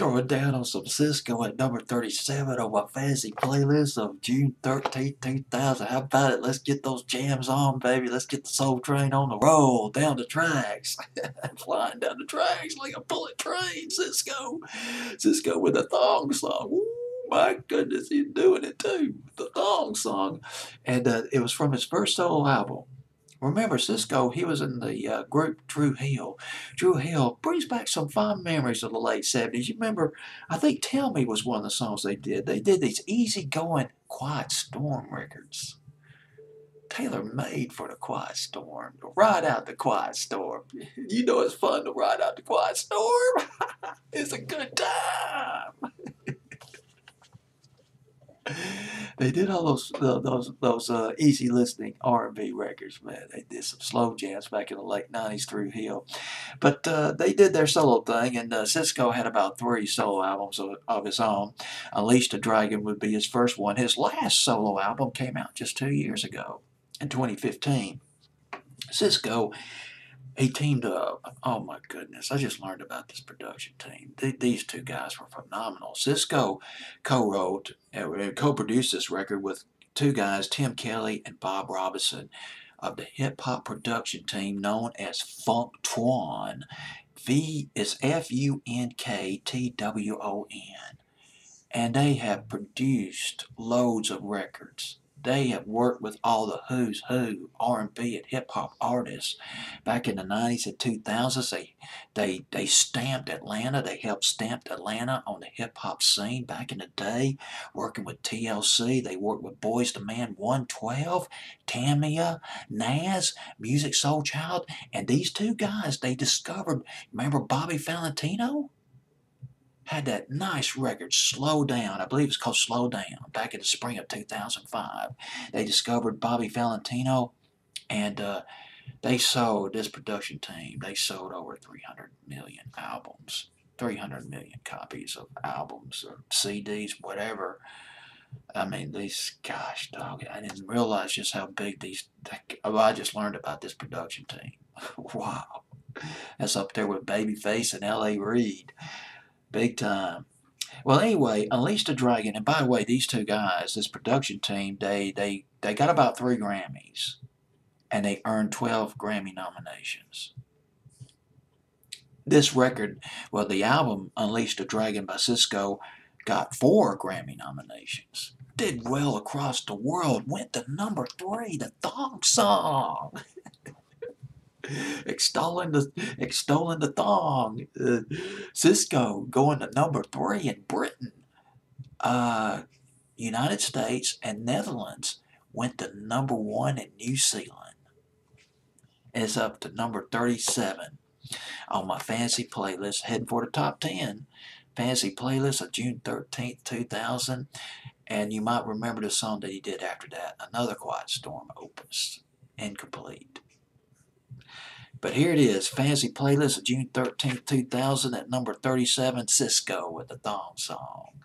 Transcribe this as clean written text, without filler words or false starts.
Throwing down on some Sisqo at number 37 on my fancy playlist of June 13th, 2000. How about it? Let's get those jams on, baby. Let's get the soul train on the roll down the tracks. Flying down the tracks like a bullet train, Sisqo. Sisqo with the Thong song. Ooh, my goodness, he's doing it too. The Thong song. And it was from his first solo album. Remember Sisqo, he was in the group Dru Hill. Dru Hill brings back some fond memories of the late 70s. You remember, I think Tell Me was one of the songs they did. They did these easygoing Quiet Storm records. Tailor-made for the Quiet Storm. To ride out the Quiet Storm. You know it's fun to ride out the Quiet Storm. It's a good time. They did all those easy listening R&B records, man. They did some slow jams back in the late 90s through Hill. But they did their solo thing, and Sisqo had about 3 solo albums of his own. Unleash the Dragon would be his first one. His last solo album came out just 2 years ago, in 2015. Sisqo, he teamed up. Oh my goodness, I just learned about this production team. These two guys were phenomenal. Sisqo co-wrote and co-produced this record with 2 guys, Tim Kelly and Bob Robinson, of the hip-hop production team known as Funk Twon. V is Funktwon. And they have produced loads of records. They have worked with all the who's who R&B and hip-hop artists back in the 90s and 2000s. They stamped Atlanta. They helped stamp Atlanta on the hip-hop scene back in the day, working with TLC. They worked with Boyz II Men 112, Tamia, Nas, Music Soul Child. And these 2 guys, they discovered, remember Bobby Valentino? Had that nice record, Slow Down. I believe it's called Slow Down, back in the spring of 2005. They discovered Bobby Valentino, and they sold, this production team, they sold over 300 million albums, 300 million copies of albums or CDs, whatever. I mean, these, gosh, dog, I didn't realize just how big I just learned about this production team. Wow. That's up there with Babyface and L.A. Reid. Big time. Well, anyway, Unleash the Dragon, and by the way, these 2 guys, this production team, they got about 3 Grammys, and they earned 12 Grammy nominations. This record, well, the album Unleash the Dragon by Sisqo got 4 Grammy nominations. Did well across the world, went to number 3, the Thong song. Extolling the Thong. Sisqo going to number 3 in Britain. United States and Netherlands went to number 1 in New Zealand. It's up to number 37 on my fancy playlist, heading for the top 10. Fancy playlist of June 13th, 2000. And you might remember the song that he did after that, another Quiet Storm opus, Incomplete. But here it is, fancy playlist of June 13th, 2000 at number 37, Sisqo with the Thong song.